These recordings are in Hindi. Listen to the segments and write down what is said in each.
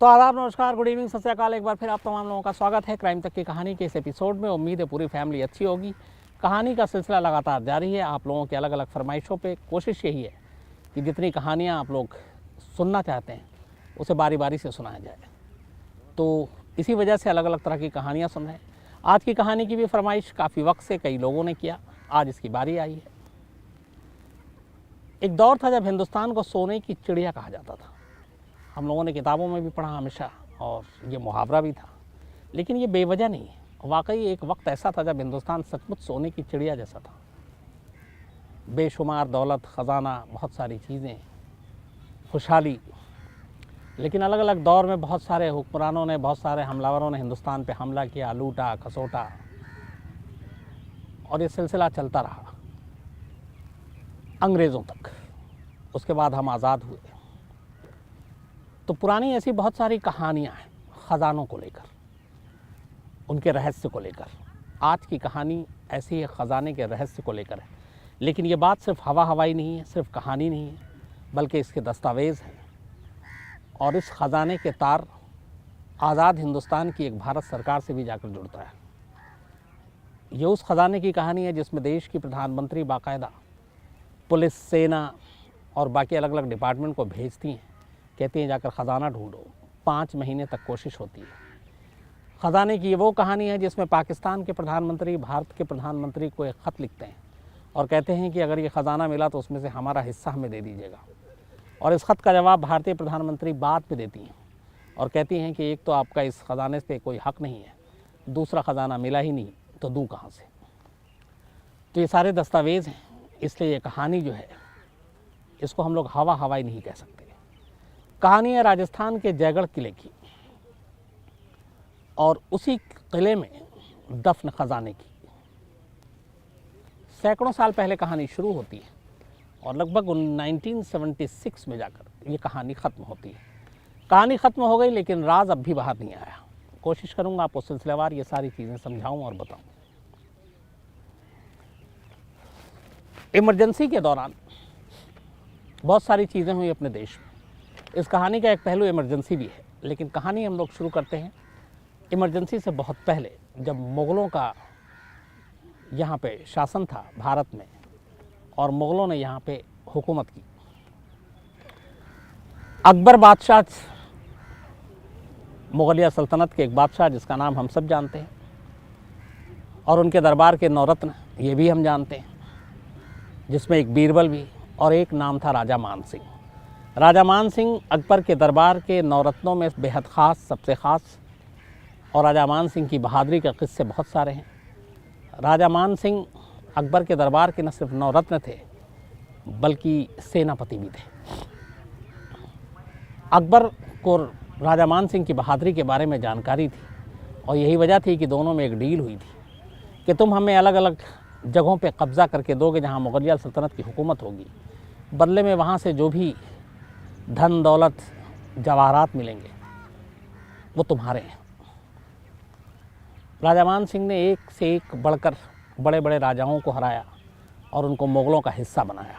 तो आदाब, नमस्कार, गुड इवनिंग, सत श्री अकाल। एक बार फिर आप तमाम लोगों का स्वागत है क्राइम तक की कहानी के इस एपिसोड में। उम्मीद है पूरी फैमिली अच्छी होगी। कहानी का सिलसिला लगातार जारी है। आप लोगों की अलग अलग फरमाइशों पे कोशिश यही है कि जितनी कहानियाँ आप लोग सुनना चाहते हैं उसे बारी बारी से सुनाया जाए। तो इसी वजह से अलग अलग तरह की कहानियाँ सुन रहे हैं। आज की कहानी की भी फरमाइश काफ़ी वक्त से कई लोगों ने किया, आज इसकी बारी आई है। एक दौर था जब हिंदुस्तान को सोने की चिड़िया कहा जाता था। हम लोगों ने किताबों में भी पढ़ा हमेशा, और ये मुहावरा भी था, लेकिन ये बेवजह नहीं है। वाकई एक वक्त ऐसा था जब हिंदुस्तान सचमुच सोने की चिड़िया जैसा था। बेशुमार दौलत, ख़जाना, बहुत सारी चीज़ें, खुशहाली। लेकिन अलग अलग दौर में बहुत सारे हुक्मरानों ने, बहुत सारे हमलावरों ने हिंदुस्तान पे हमला किया, लूटा खसोटा, और ये सिलसिला चलता रहा अंग्रेज़ों तक। उसके बाद हम आज़ाद हुए। तो पुरानी ऐसी बहुत सारी कहानियाँ हैं ख़जानों को लेकर, उनके रहस्य को लेकर। आज की कहानी ऐसी है, ख़जाने के रहस्य को लेकर है। लेकिन ये बात सिर्फ हवा हवाई नहीं है, सिर्फ कहानी नहीं है, बल्कि इसके दस्तावेज़ हैं। और इस ख़जाने के तार आज़ाद हिंदुस्तान की एक भारत सरकार से भी जाकर जुड़ता है। ये उस ख़जाने की कहानी है जिसमें देश की प्रधानमंत्री बाकायदा पुलिस, सेना और बाकी अलग अलग डिपार्टमेंट को भेजती हैं, कहती हैं जाकर ख़जाना ढूंढो। 5 महीने तक कोशिश होती है। ख़जाने की ये वो कहानी है जिसमें पाकिस्तान के प्रधानमंत्री भारत के प्रधानमंत्री को एक ख़त लिखते हैं और कहते हैं कि अगर ये ख़जाना मिला तो उसमें से हमारा हिस्सा हमें दे दीजिएगा। और इस ख़त का जवाब भारतीय प्रधानमंत्री बाद में देती हैं और कहती हैं कि एक तो आपका इस ख़जाने पे कोई हक़ नहीं है, दूसरा ख़जाना मिला ही नहीं तो दूँ कहाँ से। तो ये सारे दस्तावेज़ हैं, इसलिए ये कहानी जो है इसको हम लोग हवा हवाई नहीं कह सकते। कहानी है राजस्थान के जयगढ़ किले की, और उसी किले में दफन ख़जाने की। सैकड़ों साल पहले कहानी शुरू होती है और लगभग 1976 में जाकर ये कहानी ख़त्म होती है। कहानी ख़त्म हो गई, लेकिन राज अब भी बाहर नहीं आया। कोशिश करूँगा आपको सिलसिलेवार ये सारी चीज़ें समझाऊँ और बताऊँ। इमरजेंसी के दौरान बहुत सारी चीज़ें हुई अपने देश में। इस कहानी का एक पहलू इमरजेंसी भी है, लेकिन कहानी हम लोग शुरू करते हैं इमरजेंसी से बहुत पहले, जब मुग़लों का यहाँ पे शासन था भारत में और मुग़लों ने यहाँ पे हुकूमत की। अकबर बादशाह, मुग़लिया सल्तनत के एक बादशाह जिसका नाम हम सब जानते हैं, और उनके दरबार के 9 रत्न ये भी हम जानते हैं, जिसमें एक बीरबल भी और एक नाम था राजा मान सिंह। राजा मान सिंह अकबर के दरबार के 9 रत्नों में बेहद ख़ास, सबसे ख़ास। और राजा मान सिंह की बहादुरी के किस्से बहुत सारे हैं। राजा मान सिंह अकबर के दरबार के न सिर्फ 9 रत्न थे, बल्कि सेनापति भी थे। अकबर को राजा मान सिंह की बहादुरी के बारे में जानकारी थी, और यही वजह थी कि दोनों में एक डील हुई थी कि तुम हमें अलग अलग जगहों पे कब्ज़ा करके दोगे जहाँ मुग़लिया सल्तनत की हुकूमत होगी, बदले में वहाँ से जो भी धन दौलत जवाहरात मिलेंगे वो तुम्हारे हैं। राजा मान सिंह ने एक से एक बढ़कर बड़े बड़े राजाओं को हराया और उनको मुग़लों का हिस्सा बनाया।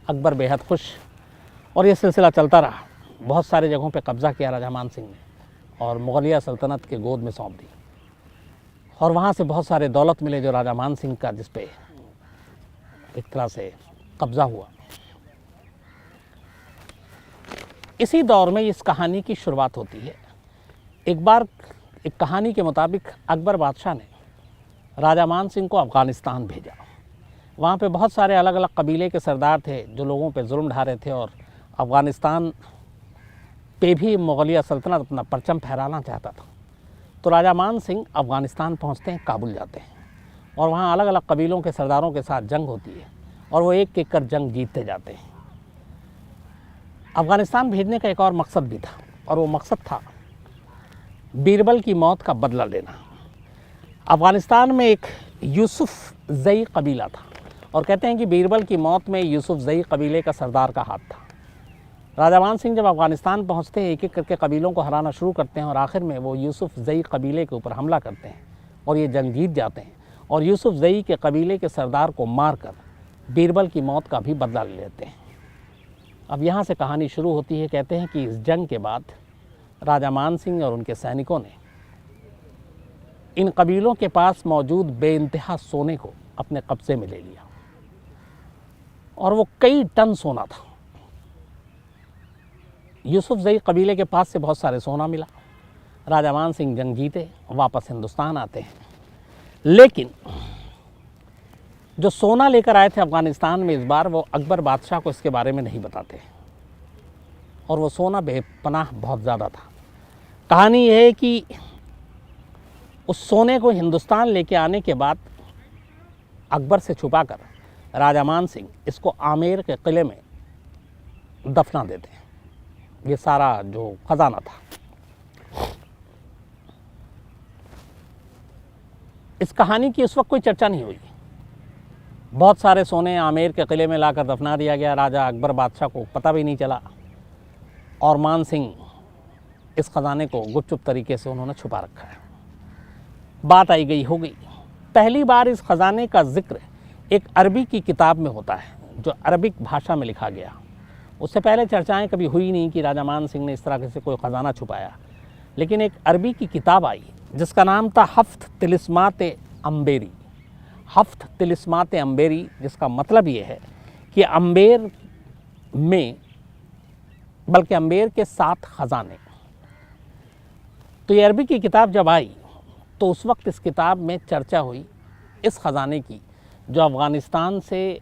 अकबर बेहद खुश, और ये सिलसिला चलता रहा। बहुत सारे जगहों पे कब्ज़ा किया राजा मान सिंह ने और मुग़लिया सल्तनत के गोद में सौंप दी, और वहाँ से बहुत सारे दौलत मिले जो राजा मान सिंह का, जिस पे एक तरह से कब्ज़ा हुआ। इसी दौर में इस कहानी की शुरुआत होती है। एक बार एक कहानी के मुताबिक अकबर बादशाह ने राजा मान सिंह को अफ़गानिस्तान भेजा। वहाँ पे बहुत सारे अलग अलग कबीले के सरदार थे जो लोगों पे जुल्म ढा रहे थे, और अफ़गानिस्तान पे भी मुग़लिया सल्तनत अपना परचम फहराना चाहता था। तो राजा मान सिंह अफ़गानिस्तान पहुँचते हैं, काबुल जाते हैं, और वहाँ अलग अलग कबीलों के सरदारों के साथ जंग होती है, और वो एक एक कर जंग जीतते जाते हैं। अफ़गानिस्तान भेजने का एक और मकसद भी था, और वो मकसद था बीरबल की मौत का बदला लेना। अफ़गानिस्तान में एक यूसुफ ज़ई कबीला था, और कहते हैं कि बीरबल की मौत में यूसुफ ज़ई कबीले का सरदार का हाथ था। राजा मान सिंह जब अफ़गानिस्तान पहुंचते हैं, एक एक करके कबीलों को हराना शुरू करते हैं, और आखिर में वो यूसुफ ज़ई कबीले के ऊपर हमला करते हैं और ये जंग जीत जाते हैं, और यूसुफ ज़ई के कबीले के सरदार को मारकर बीरबल की मौत का भी बदला ले लेते हैं। अब यहाँ से कहानी शुरू होती है। कहते हैं कि इस जंग के बाद राजा मान सिंह और उनके सैनिकों ने इन कबीलों के पास मौजूद बेइंतहा सोने को अपने कब्जे में ले लिया और वो कई टन सोना था। यूसुफजई कबीले के पास से बहुत सारे सोना मिला। राजा मान सिंह जंग जीते, वापस हिंदुस्तान आते हैं, लेकिन जो सोना लेकर आए थे अफ़गानिस्तान में इस बार, वो अकबर बादशाह को इसके बारे में नहीं बताते और वो सोना बेपनाह बहुत ज़्यादा था। कहानी यह है कि उस सोने को हिंदुस्तान लेके आने के बाद अकबर से छुपाकर राजा मान सिंह इसको आमेर के किले में दफना देते हैं। ये सारा जो खजाना था, इस कहानी की उस वक्त कोई चर्चा नहीं हुई। बहुत सारे सोने आमेर के किले में लाकर दफना दिया गया। राजा अकबर बादशाह को पता भी नहीं चला और मान सिंह इस खजाने को गुपचुप तरीके से उन्होंने छुपा रखा है। बात आई गई हो गई। पहली बार इस खजाने का जिक्र एक अरबी की किताब में होता है, जो अरबिक भाषा में लिखा गया। उससे पहले चर्चाएं कभी हुई नहीं कि राजा मान सिंह ने इस तरह से कोई ख़जाना छुपाया, लेकिन एक अरबी की किताब आई जिसका नाम था हफ्त तिलिस्मात अम्बेरी। हफ्त तिलिस्मात अम्बेरी, जिसका मतलब ये है कि अम्बेर में, बल्कि अम्बेर के 7 ख़जाने। तो ये अरबी की किताब जब आई तो उस वक्त इस किताब में चर्चा हुई इस ख़जाने की जो अफ़गानिस्तान से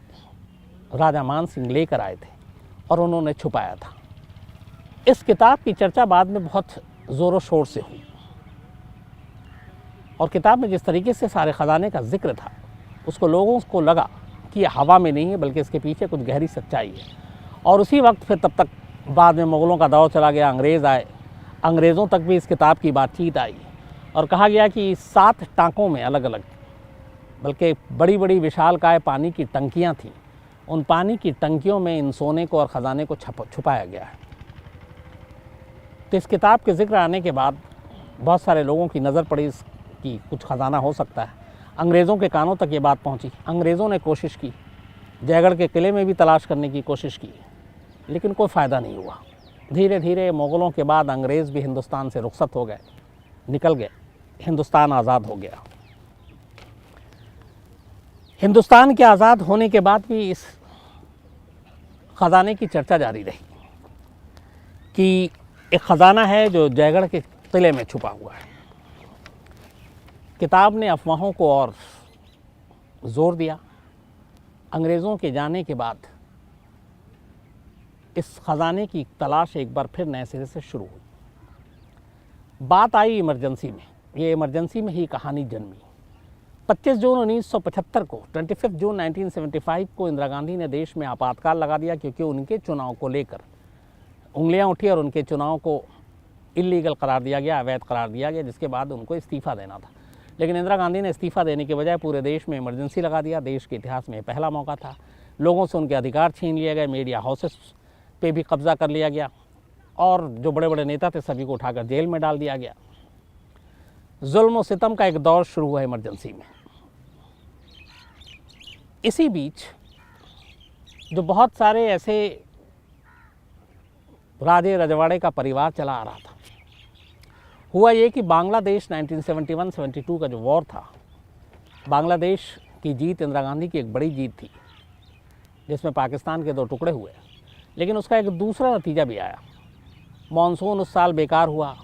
राजा मान सिंह लेकर आए थे और उन्होंने छुपाया था। इस किताब की चर्चा बाद में बहुत ज़ोरों शोर से हुई और किताब में जिस तरीके से सारे ख़जाने का जिक्र था, उसको लोगों को लगा कि यह हवा में नहीं है, बल्कि इसके पीछे कुछ गहरी सच्चाई है। और उसी वक्त फिर तब तक बाद में मुग़लों का दौर चला गया, अंग्रेज़ आए, अंग्रेज़ों तक भी इस किताब की बातचीत आई और कहा गया कि 7 टाँकों में अलग अलग, बल्कि बड़ी बड़ी विशालकाय पानी की टंकियाँ थीं। उन पानी की टंकियों में इन सोने को और ख़जाने को छुपाया गया है। तो इस किताब के ज़िक्र आने के बाद बहुत सारे लोगों की नज़र पड़ी कि कुछ ख़जाना हो सकता है। अंग्रेज़ों के कानों तक ये बात पहुंची। अंग्रेज़ों ने कोशिश की, जयगढ़ के किले में भी तलाश करने की कोशिश की, लेकिन कोई फ़ायदा नहीं हुआ। धीरे धीरे मुग़लों के बाद अंग्रेज़ भी हिंदुस्तान से रुखसत हो गए, निकल गए, हिंदुस्तान आज़ाद हो गया। हिंदुस्तान के आज़ाद होने के बाद भी इस ख़जाने की चर्चा जारी रही कि एक ख़जाना है जो जयगढ़ के किले में छुपा हुआ है। किताब ने अफवाहों को और ज़ोर दिया। अंग्रेज़ों के जाने के बाद इस ख़जाने की तलाश एक बार फिर नए सिरे से शुरू हुई। बात आई इमरजेंसी में। ये इमरजेंसी में ही कहानी जन्मी। 25 जून 1975 को, 25 जून 1975 को इंदिरा गांधी ने देश में आपातकाल लगा दिया, क्योंकि उनके चुनाव को लेकर उंगलियां उठी और उनके चुनाव को इल्लीगल करार दिया गया, अवैध करार दिया गया, जिसके बाद उनको इस्तीफ़ा देना था। लेकिन इंदिरा गांधी ने इस्तीफ़ा देने के बजाय पूरे देश में इमरजेंसी लगा दिया। देश के इतिहास में पहला मौका था। लोगों से उनके अधिकार छीन लिए गए, मीडिया हाउसेस पे भी कब्जा कर लिया गया और जो बड़े बड़े नेता थे सभी को उठाकर जेल में डाल दिया गया। जुल्म और सितम का एक दौर शुरू हुआ इमरजेंसी में। इसी बीच जो बहुत सारे ऐसे राजे रजवाड़े का परिवार चला आ रहा था, हुआ ये कि बांग्लादेश 1971-72 का जो वॉर था, बांग्लादेश की जीत इंदिरा गांधी की एक बड़ी जीत थी, जिसमें पाकिस्तान के 2 टुकड़े हुए। लेकिन उसका एक दूसरा नतीजा भी आया। मॉनसून उस साल बेकार हुआ,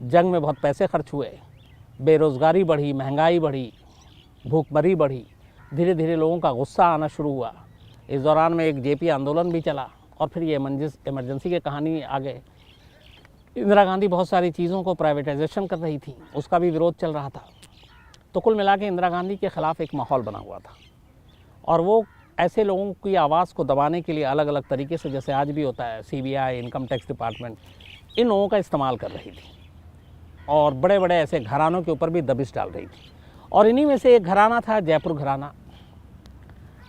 जंग में बहुत पैसे खर्च हुए, बेरोज़गारी बढ़ी, महंगाई बढ़ी, भूखमरी बढ़ी, धीरे धीरे लोगों का गुस्सा आना शुरू हुआ। इस दौरान में एक जेपी आंदोलन भी चला और फिर ये इमरजेंसी की कहानी आ गए। इंदिरा गांधी बहुत सारी चीज़ों को प्राइवेटाइजेशन कर रही थी, उसका भी विरोध चल रहा था। तो कुल मिला के इंदिरा गांधी के ख़िलाफ़ एक माहौल बना हुआ था और वो ऐसे लोगों की आवाज़ को दबाने के लिए अलग अलग तरीके से, जैसे आज भी होता है, सीबीआई, इनकम टैक्स डिपार्टमेंट, इन लोगों का इस्तेमाल कर रही थी और बड़े बड़े ऐसे घरानों के ऊपर भी दबिश डाल रही थी। और इन्हीं में से एक घराना था जयपुर घराना।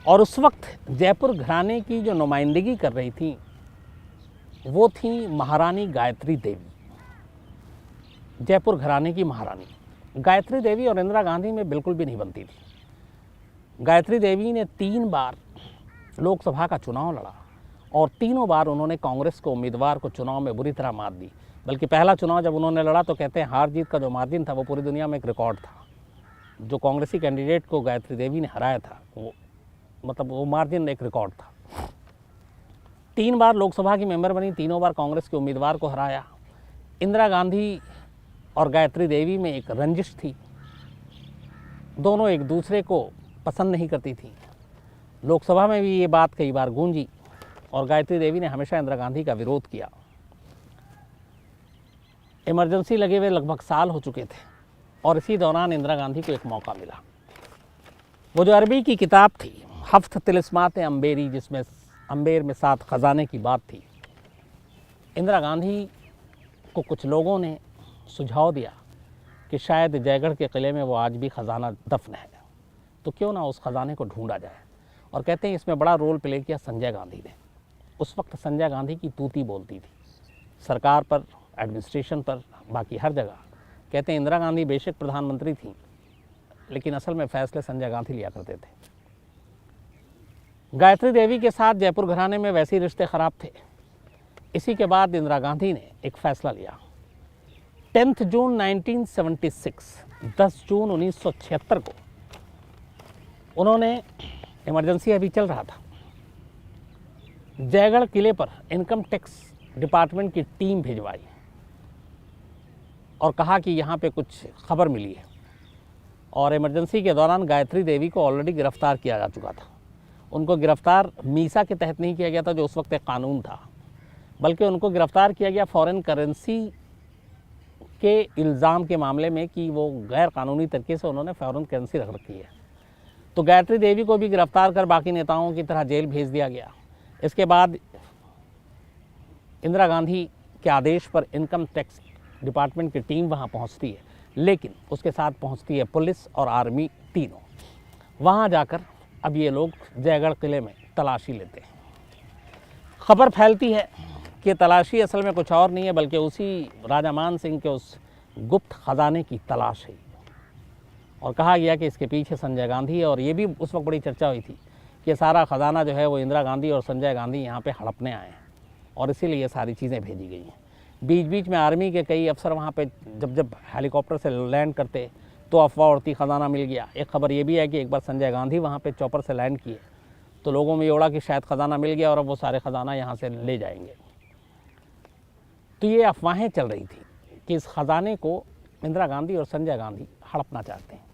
और उस वक्त जयपुर घराने की जो नुमाइंदगी कर रही थी वो थी महारानी गायत्री देवी। जयपुर घराने की महारानी गायत्री देवी और इंदिरा गांधी में बिल्कुल भी नहीं बनती थी। गायत्री देवी ने 3 बार लोकसभा का चुनाव लड़ा और तीनों बार उन्होंने कांग्रेस को उम्मीदवार को चुनाव में बुरी तरह मात दी। बल्कि पहला चुनाव जब उन्होंने लड़ा तो कहते हैं हार जीत का जो मार्जिन था वो पूरी दुनिया में एक रिकॉर्ड था। जो कांग्रेसी कैंडिडेट को गायत्री देवी ने हराया था वो मार्जिन एक रिकॉर्ड था। 3 बार लोकसभा की मेंबर बनी, तीनों बार कांग्रेस के उम्मीदवार को हराया। इंदिरा गांधी और गायत्री देवी में एक रंजिश थी, दोनों एक दूसरे को पसंद नहीं करती थी। लोकसभा में भी ये बात कई बार गूंजी और गायत्री देवी ने हमेशा इंदिरा गांधी का विरोध किया। इमरजेंसी लगे हुए लगभग साल हो चुके थे और इसी दौरान इंदिरा गांधी को एक मौका मिला। वो जो अरबी की किताब थी हफ्त तिलिस्मात अम्बेरी, जिसमें अम्बेर में 7 खजाने की बात थी, इंदिरा गांधी को कुछ लोगों ने सुझाव दिया कि शायद जयगढ़ के किले में वो आज भी खजाना दफन है, तो क्यों ना उस खजाने को ढूंढा जाए। और कहते हैं इसमें बड़ा रोल प्ले किया संजय गांधी ने। उस वक्त संजय गांधी की तूती बोलती थी सरकार पर, एडमिनिस्ट्रेशन पर, बाकी हर जगह। कहते हैं इंदिरा गांधी बेशक प्रधानमंत्री थी, लेकिन असल में फैसले संजय गांधी लिया करते थे। गायत्री देवी के साथ जयपुर घराने में वैसे ही रिश्ते खराब थे। इसी के बाद इंदिरा गांधी ने एक फैसला लिया। 10 जून 1976, 10 जून 1976 को उन्होंने, इमरजेंसी अभी चल रहा था, जयगढ़ किले पर इनकम टैक्स डिपार्टमेंट की टीम भिजवाई और कहा कि यहाँ पे कुछ खबर मिली है। और इमरजेंसी के दौरान गायत्री देवी को ऑलरेडी गिरफ्तार किया जा चुका था। उनको गिरफ्तार मीसा के तहत नहीं किया गया था, जो उस वक्त एक कानून था, बल्कि उनको गिरफ्तार किया गया फॉरेन करेंसी के इल्ज़ाम के मामले में कि वो गैर कानूनी तरीके से उन्होंने फॉरेन करेंसी रख रखी है। तो गायत्री देवी को भी गिरफ्तार कर बाकी नेताओं की तरह जेल भेज दिया गया। इसके बाद इंदिरा गांधी के आदेश पर इनकम टैक्स डिपार्टमेंट की टीम वहाँ पहुँचती है, लेकिन उसके साथ पहुँचती है पुलिस और आर्मी तीनों। वहाँ जाकर अब ये लोग जयगढ़ किले में तलाशी लेते हैं। खबर फैलती है कि तलाशी असल में कुछ और नहीं है, बल्कि उसी राजा मान सिंह के उस गुप्त खजाने की तलाश है। और कहा गया कि इसके पीछे संजय गांधी है। और ये भी उस वक्त बड़ी चर्चा हुई थी कि सारा खजाना जो है वो इंदिरा गांधी और संजय गांधी यहाँ पे हड़पने आए हैं और इसीलिए ये सारी चीज़ें भेजी गई हैं। बीच बीच में आर्मी के कई अफसर वहाँ पे जब हेलीकॉप्टर से लैंड करते तो अफवाह उड़ती खजाना मिल गया। एक खबर ये भी है कि एक बार संजय गांधी वहाँ पे चॉपर से लैंड किए तो लोगों में ये उड़ा कि शायद खजाना मिल गया और अब वो सारे खजाना यहाँ से ले जाएंगे। तो ये अफवाहें चल रही थी कि इस खजाने को इंदिरा गांधी और संजय गांधी हड़पना चाहते हैं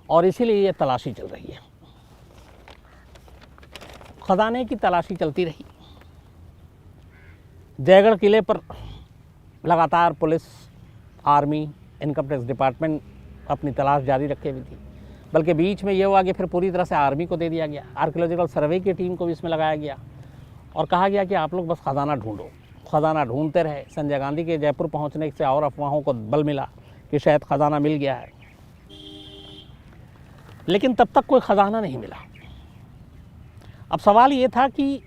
और इसीलिए ये तलाशी चल रही है। खजाने की तलाशी चलती रही। जयगढ़ किले पर लगातार police, army, income tax department अपनी तलाश जारी रखे हुई थी, बल्कि बीच में ये हुआ कि फिर पूरी तरह से आर्मी को दे दिया गया। आर्कियोलॉजिकल सर्वे की टीम को भी इसमें लगाया गया और कहा गया कि आप लोग बस खजाना ढूंढो। खजाना ढूंढते रहे। संजय गांधी के जयपुर पहुंचने से और अफवाहों को बल मिला कि शायद खजाना मिल गया है, लेकिन तब तक कोई खजाना नहीं मिला। अब सवाल ये था कि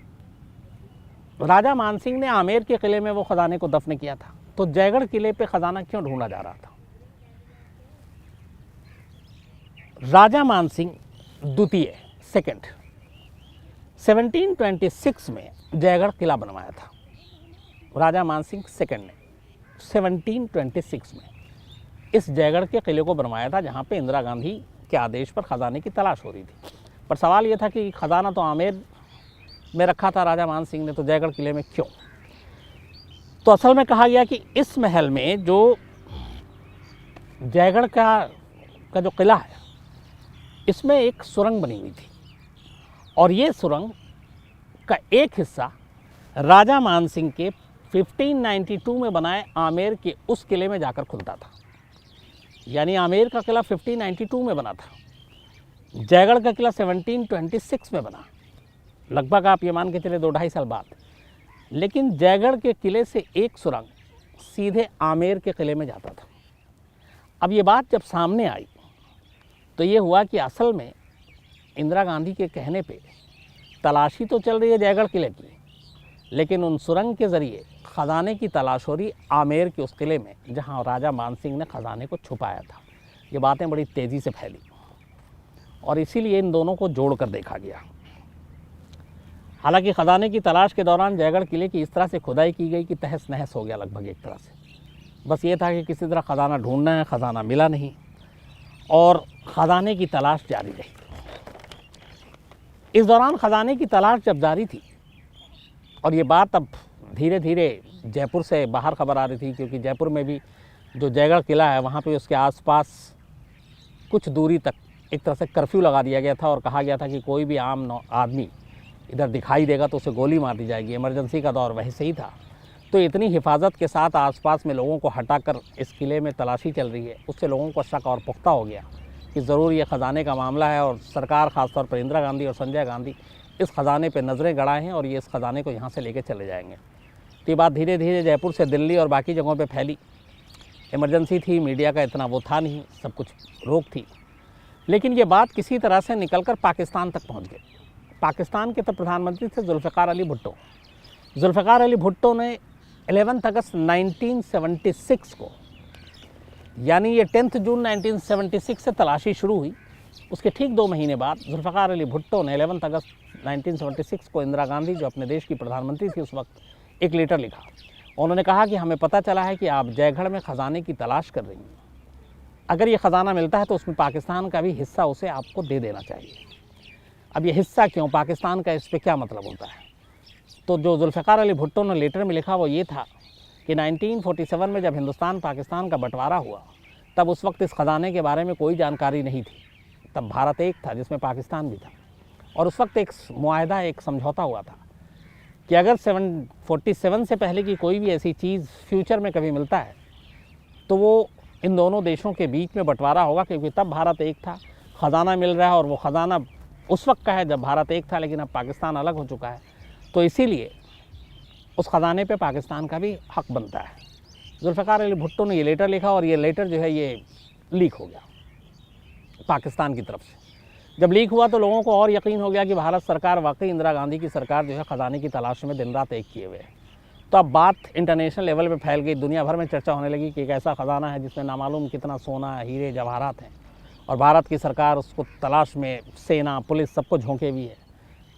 राजा मानसिंह ने आमेर के किले में वो खजाने को दफन किया था, तो जयगढ़ किले पे खजाना क्यों ढूंढा जा रहा था? राजा मानसिंह द्वितीय, सेकंड, 1726 में जयगढ़ किला बनवाया था। राजा मानसिंह सेकंड ने 1726 में इस जयगढ़ के किले को बनवाया था, जहाँ पे इंदिरा गांधी के आदेश पर खजाने की तलाश हो रही थी। पर सवाल ये था कि खजाना तो आमेर में रखा था राजा मान सिंह ने, तो जयगढ़ किले में क्यों? तो असल में कहा गया कि इस महल में जो जयगढ़ का जो किला है, इसमें एक सुरंग बनी हुई थी और ये सुरंग का एक हिस्सा राजा मान सिंह के 1592 में बनाए आमेर के उस किले में जाकर खुलता था। यानी आमेर का किला 1592 में बना था, जयगढ़ का किला 1726 में बना, लगभग आप ये मान के चले 2-2.5 साल बाद। लेकिन जयगढ़ के किले से एक सुरंग सीधे आमेर के किले में जाता था। अब ये बात जब सामने आई तो ये हुआ कि असल में इंदिरा गांधी के कहने पे तलाशी तो चल रही है जयगढ़ किले की, लेकिन उन सुरंग के ज़रिए खजाने की तलाश हो रही आमेर के उस किले में जहाँ राजा मान सिंह ने खजाने को छुपाया था। ये बातें बड़ी तेज़ी से फैली और इसीलिए इन दोनों को जोड़ कर देखा गया। हालांकि खजाने की तलाश के दौरान जयगढ़ किले की इस तरह से खुदाई की गई कि तहस नहस हो गया लगभग एक तरह से। बस ये था कि किसी तरह खजाना ढूंढना है, खजाना मिला नहीं और खजाने की तलाश जारी रही। इस दौरान खजाने की तलाश जब जारी थी और ये बात अब धीरे धीरे जयपुर से बाहर खबर आ रही थी, क्योंकि जयपुर में भी जो जयगढ़ किला है वहाँ पे उसके आसपास कुछ दूरी तक एक तरह से कर्फ्यू लगा दिया गया था और कहा गया था कि कोई भी आम आदमी इधर दिखाई देगा तो उसे गोली मार दी जाएगी। इमरजेंसी का दौर वैसे ही था, तो इतनी हिफाजत के साथ आसपास में लोगों को हटाकर इस किले में तलाशी चल रही है, उससे लोगों को शक और पुख्ता हो गया कि ज़रूर ये ख़जाने का मामला है और सरकार ख़ासतौर पर इंदिरा गांधी और संजय गांधी इस ख़जाने पर नज़रें गड़ाए हैं और ये इस ख़जाने को यहाँ से लेके चले जाएंगे। तो ये बात धीरे धीरे जयपुर से दिल्ली और बाकी जगहों पर फैली। इमरजेंसी थी, मीडिया का इतना वो था नहीं, सब कुछ रोक थी, लेकिन ये बात किसी तरह से निकलकर पाकिस्तान तक पहुँच गई। पाकिस्तान के तब प्रधानमंत्री थे जुल्फ़िकार अली भुट्टो। जुल्फ़िकार अली भुट्टो ने 11 अगस्त 1976 को, यानी ये 10 जून 1976 से तलाशी शुरू हुई, उसके ठीक 2 महीने बाद जुल्फ़िकार अली भुट्टो ने 11 अगस्त 1976 को इंदिरा गांधी, जो अपने देश की प्रधानमंत्री थी उस वक्त, एक लेटर लिखा। उन्होंने कहा कि हमें पता चला है कि आप जयगढ़ में ख़जाने की तलाश कर रही हैं, अगर ये ख़जाना मिलता है तो उसमें पाकिस्तान का भी हिस्सा उसे आपको दे देना चाहिए। अब ये हिस्सा क्यों, पाकिस्तान का इस पर क्या मतलब होता है? तो जो जुल्फ़िकार अली भुट्टो ने लेटर में लिखा वो ये था कि 1947 में जब हिंदुस्तान पाकिस्तान का बंटवारा हुआ तब उस वक्त इस ख़जाने के बारे में कोई जानकारी नहीं थी। तब भारत एक था जिसमें पाकिस्तान भी था, और उस वक्त एक मुआहदा, एक समझौता हुआ था कि अगर 47 से पहले की कोई भी ऐसी चीज़ फ्यूचर में कभी मिलता है तो वो इन दोनों देशों के बीच में बंटवारा होगा, क्योंकि तब भारत एक था, ख़जाना मिल रहा है और वो ख़जाना उस वक्त का है जब भारत एक था, लेकिन अब पाकिस्तान अलग हो चुका है, तो इसीलिए उस ख़जाने पे पाकिस्तान का भी हक बनता है। जुल्फ़िकार अली भुट्टो ने ये लेटर लिखा और ये लेटर जो है ये लीक हो गया पाकिस्तान की तरफ से। जब लीक हुआ तो लोगों को और यकीन हो गया कि भारत सरकार वाकई इंदिरा गांधी की सरकार जो है ख़जाने की तलाश में दिन रात एक किए हुए है। तो अब बात इंटरनेशनल लेवल पे फैल गई, दुनिया भर में चर्चा होने लगी कि एक ऐसा ख़जाना है जिसमें नामालूम कितना सोना, हीरे, जवाहरात हैं और भारत की सरकार उसको तलाश में सेना, पुलिस सबको झोंके हुई है।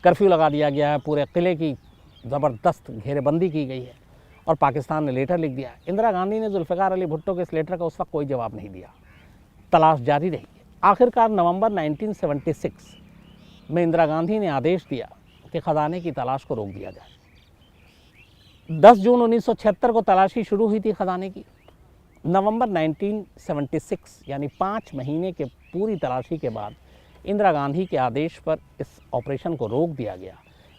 कर्फ्यू लगा दिया गया है, पूरे किले की ज़बरदस्त घेरेबंदी की गई है और पाकिस्तान ने लेटर लिख दिया। इंदिरा गांधी ने जुल्फ़िकार अली भुट्टो के इस लेटर का उस वक्त कोई जवाब नहीं दिया, तलाश जारी रही। आखिरकार नवंबर 1976 में इंदिरा गांधी ने आदेश दिया कि ख़जाने की तलाश को रोक दिया जाए। 10 जून 1976 को तलाशी शुरू हुई थी ख़जाने की। नवंबर 1976 यानी 5 महीने के पूरी तलाशी के बाद इंदिरा गांधी के आदेश पर इस ऑपरेशन को रोक दिया गया।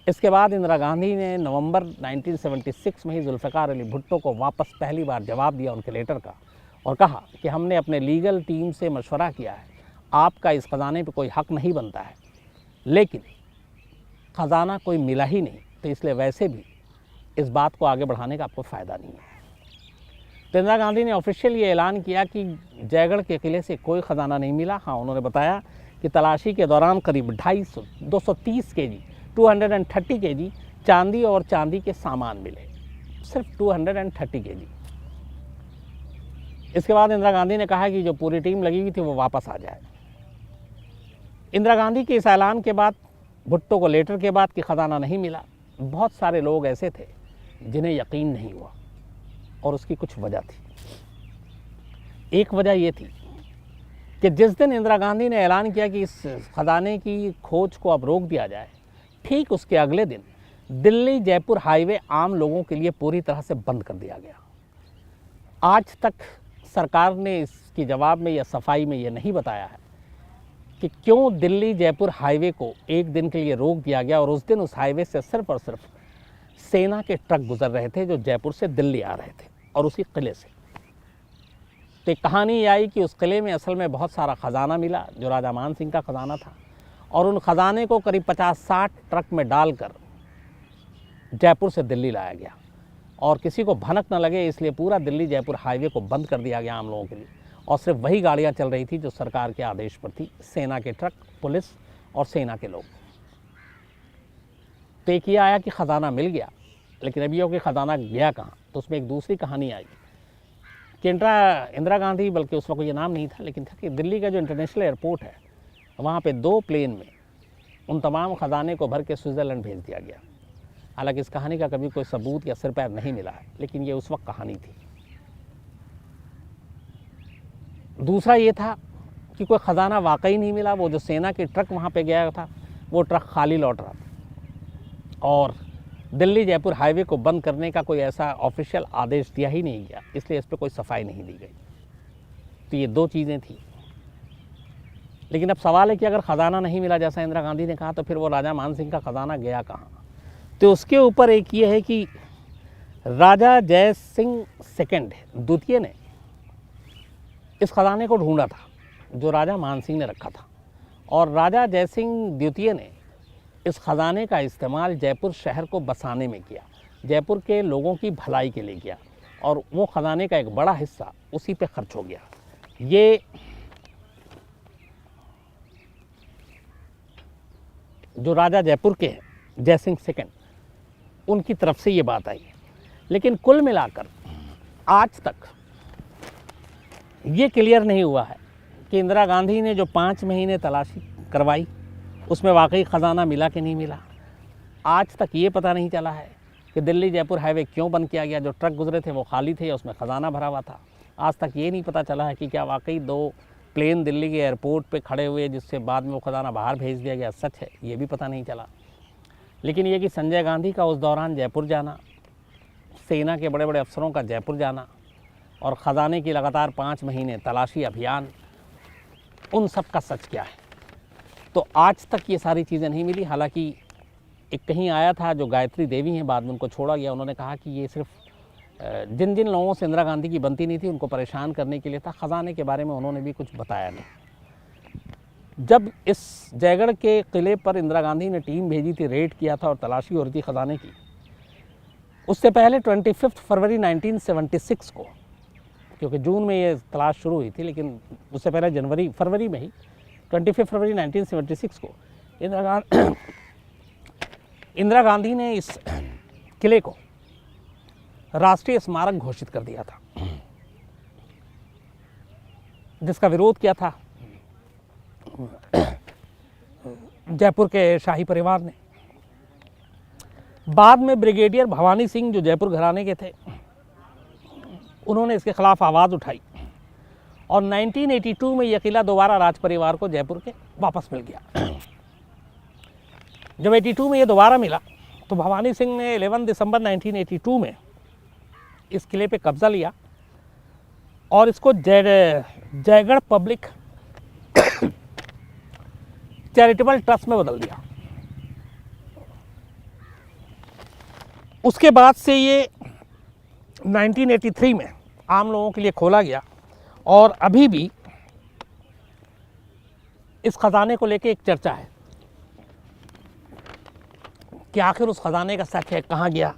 इसके बाद इंदिरा गांधी ने नवंबर 1976 में ही जुल्फ़िकार अली भुट्टो को वापस पहली बार जवाब दिया उनके लेटर का और कहा कि हमने अपने लीगल टीम से मशवरा किया है, आपका इस ख़जाने पर कोई हक नहीं बनता है, लेकिन ख़जाना कोई मिला ही नहीं, तो इसलिए वैसे भी इस बात को आगे बढ़ाने का आपको फ़ायदा नहीं है। तो इंदिरा गांधी ने ऑफिशियल ये ऐलान किया कि जयगढ़ के किले से कोई ख़जाना नहीं मिला। हाँ, उन्होंने बताया कि तलाशी के दौरान करीब 230 केजी 230 केजी चांदी और चांदी के सामान मिले, सिर्फ 230 केजी। इसके बाद इंदिरा गांधी ने कहा कि जो पूरी टीम लगी हुई थी वो वापस आ जाए। इंदिरा गांधी के इस ऐलान के बाद, भुट्टो को लेटर के बाद कि ख़जाना नहीं मिला, बहुत सारे लोग ऐसे थे जिन्हें यकीन नहीं हुआ और उसकी कुछ वजह थी। एक वजह ये थी कि जिस दिन इंदिरा गांधी ने ऐलान किया कि इस ख़जाने की खोज को अब रोक दिया जाए, ठीक उसके अगले दिन दिल्ली जयपुर हाईवे आम लोगों के लिए पूरी तरह से बंद कर दिया गया। आज तक सरकार ने इसके जवाब में या सफाई में ये नहीं बताया है कि क्यों दिल्ली जयपुर हाईवे को एक दिन के लिए रोक दिया गया और उस दिन उस हाईवे से सिर्फ और सिर्फ सेना के ट्रक गुजर रहे थे जो जयपुर से दिल्ली आ रहे थे और उसी किले से। तो एक कहानी ये आई कि उस किले में असल में बहुत सारा ख़जाना मिला जो राजा मान सिंह का ख़जाना था और उन ख़जाने को करीब 50-60 ट्रक में डालकर जयपुर से दिल्ली लाया गया और किसी को भनक न लगे इसलिए पूरा दिल्ली जयपुर हाईवे को बंद कर दिया गया आम लोगों के लिए और सिर्फ वही गाड़ियाँ चल रही थी जो सरकार के आदेश पर थी, सेना के ट्रक, पुलिस और सेना के लोग। तो एक ये आया कि ख़जाना मिल गया, लेकिन अभी कि ख़जाना गया कहाँ, तो उसमें एक दूसरी कहानी आई कि इंदिरा गांधी, बल्कि उस वक्त ये नाम नहीं था, लेकिन था कि दिल्ली का जो इंटरनेशनल एयरपोर्ट है वहाँ पे 2 प्लेन में उन तमाम ख़जाने को भर के स्विट्ज़रलैंड भेज दिया गया हालांकि इस कहानी का कभी कोई सबूत या सिर पैर नहीं मिला है, लेकिन ये उस वक्त कहानी थी। दूसरा ये था कि कोई ख़जाना वाकई नहीं मिला। वो जो सेना के ट्रक वहाँ पे गया था, वो ट्रक खाली लौट रहा था और दिल्ली जयपुर हाईवे को बंद करने का कोई ऐसा ऑफिशियल आदेश दिया ही नहीं गया, इसलिए इस पर कोई सफाई नहीं दी गई। तो ये दो चीज़ें थी। लेकिन अब सवाल है कि अगर ख़जाना नहीं मिला जैसा इंदिरा गांधी ने कहा, तो फिर वो राजा मान सिंह का ख़जाना गया कहाँ? तो उसके ऊपर एक ये है कि राजा जय सिंह सेकंड द्वितीय ने इस ख़जाने को ढूंढा था जो राजा मान सिंह ने रखा था, और राजा जय सिंह द्वितीय ने इस ख़जाने का इस्तेमाल जयपुर शहर को बसाने में किया, जयपुर के लोगों की भलाई के लिए किया, और वो ख़जाने का एक बड़ा हिस्सा उसी पे खर्च हो गया। ये जो राजा जयपुर के हैं जय सिंह सेकंड, उनकी तरफ से ये बात आई। लेकिन कुल मिलाकर आज तक ये क्लियर नहीं हुआ है कि इंदिरा गांधी ने जो 5 महीने तलाशी करवाई उसमें वाकई ख़जाना मिला कि नहीं मिला। आज तक ये पता नहीं चला है कि दिल्ली जयपुर हाईवे क्यों बंद किया गया। जो ट्रक गुजरे थे वो खाली थे या उसमें ख़जाना भरा हुआ था। आज तक ये नहीं पता चला है कि क्या वाकई 2 प्लेन दिल्ली के एयरपोर्ट पे खड़े हुए जिससे बाद में वो ख़जाना बाहर भेज दिया गया सच है, ये भी पता नहीं चला। लेकिन ये कि संजय गांधी का उस दौरान जयपुर जाना, सेना के बड़े बड़े अफसरों का जयपुर जाना और ख़जाने की लगातार 5 महीने तलाशी अभियान, उन सब का सच क्या है? तो आज तक ये सारी चीज़ें नहीं मिली। हालांकि एक कहीं आया था जो गायत्री देवी हैं, बाद में उनको छोड़ा गया, उन्होंने कहा कि ये सिर्फ जिन जिन लोगों से इंदिरा गांधी की बनती नहीं थी उनको परेशान करने के लिए था। ख़जाने के बारे में उन्होंने भी कुछ बताया नहीं। जब इस जयगढ़ के किले पर इंदिरा गांधी ने टीम भेजी थी, रेड किया था और तलाशी हो रही थी ख़जाने की, उससे पहले 25 फरवरी 1976 को, क्योंकि जून में ये तलाश शुरू हुई थी, लेकिन उससे पहले फरवरी में ही 25 फरवरी 1976 को इंदिरा गांधी ने इस किले को राष्ट्रीय स्मारक घोषित कर दिया था, जिसका विरोध किया था जयपुर के शाही परिवार ने। बाद में ब्रिगेडियर भवानी सिंह जो जयपुर घराने के थे, उन्होंने इसके खिलाफ आवाज़ उठाई और 1982 में यह किला दोबारा राज परिवार को जयपुर के वापस मिल गया। जब 82 में ये दोबारा मिला तो भवानी सिंह ने 11 दिसंबर 1982 में इस किले पे कब्जा लिया और इसको जयगढ़ पब्लिक चैरिटेबल ट्रस्ट में बदल दिया। उसके बाद से ये 1983 में आम लोगों के लिए खोला गया और अभी भी इस ख़जाने को लेके एक चर्चा है कि आखिर उस ख़जाने का सच है, कहाँ गया,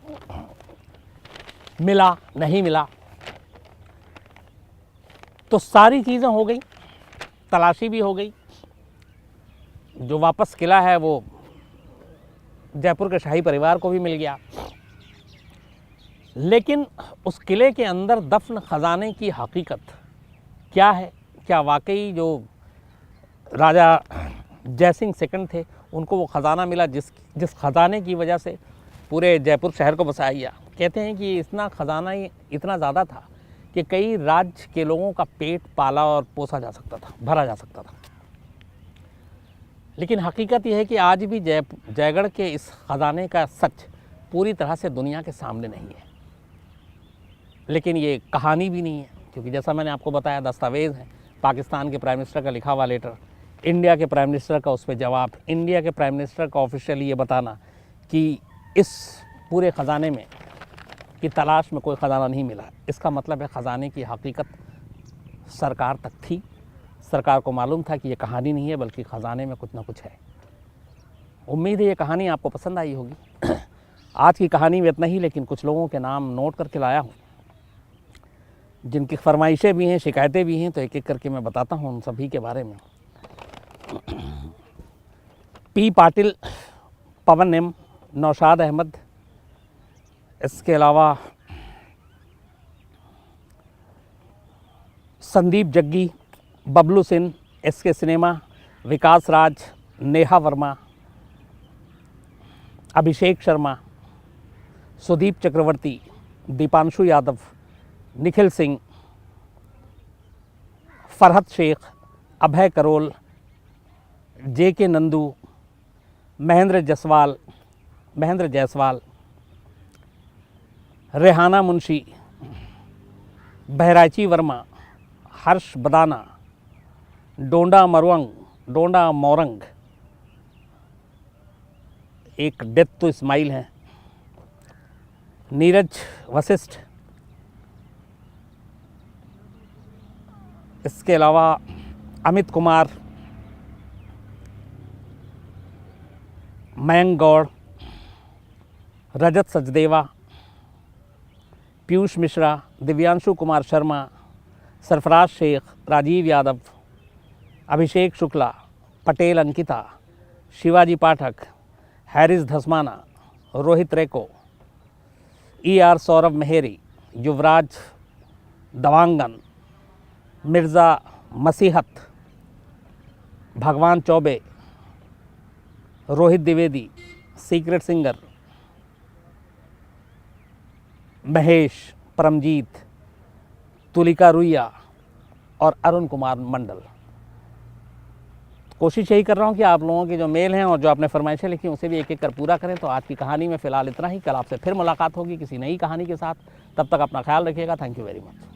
मिला नहीं मिला। तो सारी चीज़ें हो गई, तलाशी भी हो गई, जो वापस किला है वो जयपुर के शाही परिवार को भी मिल गया। लेकिन उस किले के अंदर दफन ख़जाने की हकीकत क्या है? क्या वाकई जो राजा जयसिंह सेकंड थे उनको वो ख़जाना मिला जिस ख़जाने की वजह से पूरे जयपुर शहर को बसाया गया? कहते हैं कि इतना ख़जाना ही इतना ज़्यादा था कि कई राज्य के लोगों का पेट पाला और पोसा जा सकता था, भरा जा सकता था। लेकिन हकीकत यह है कि आज भी जयगढ़ के इस ख़जाने का सच पूरी तरह से दुनिया के सामने नहीं है। लेकिन ये कहानी भी नहीं है, क्योंकि जैसा मैंने आपको बताया दस्तावेज़ हैं, पाकिस्तान के प्राइम मिनिस्टर का लिखा हुआ लेटर, इंडिया के प्राइम मिनिस्टर का उस पर जवाब, इंडिया के प्राइम मिनिस्टर का ऑफिशियली ये बताना कि इस पूरे ख़जाने में की तलाश में कोई ख़जाना नहीं मिला। इसका मतलब है ख़जाने की हकीकत सरकार तक थी, सरकार को मालूम था कि ये कहानी नहीं है बल्कि ख़जाने में कुछ ना कुछ है। उम्मीद है ये कहानी आपको पसंद आई होगी। आज की कहानी में इतना ही, लेकिन कुछ लोगों के नाम नोट करके लाया हूँ जिनकी फरमाइशें भी हैं, शिकायतें भी हैं, तो एक एक करके मैं बताता हूँ उन सभी के बारे में। पी पाटिल, पवन एम, नौशाद अहमद, इसके अलावा संदीप जग्गी, बबलू सिंह, एसके सिनेमा, विकास राज, नेहा वर्मा, अभिषेक शर्मा, सुदीप चक्रवर्ती, दीपांशु यादव, निखिल सिंह, फरहत शेख, अभय करोल, JK नंदू, महेंद्र जायसवाल, रेहाना मुंशी, बहराइची वर्मा, हर्ष बदाना, डोंडा मोरंग, एक डेथ तो इस्माइल हैं, नीरज वशिष्ठ, इसके अलावा अमित कुमार, मयंक गौड़, रजत सचदेवा, पीयूष मिश्रा, दिव्यांशु कुमार शर्मा, सरफराज शेख, राजीव यादव, अभिषेक शुक्ला, पटेल अंकिता, शिवाजी पाठक, हैरिस धसमाना, रोहित रेको, ER सौरभ मेहरी, युवराज दवांगन, मिर्ज़ा मसीहत, भगवान चौबे, रोहित द्विवेदी, सीक्रेट सिंगर, महेश, परमजीत, तुलिका रुइया और अरुण कुमार मंडल। कोशिश यही कर रहा हूँ कि आप लोगों के जो मेल हैं और जो आपने फरमाइशें लिखी उसे भी एक एक कर पूरा करें। तो आज की कहानी में फ़िलहाल इतना ही। कल आपसे फिर मुलाकात होगी किसी नई कहानी के साथ। तब तक अपना ख्याल रखिएगा। Thank you very much.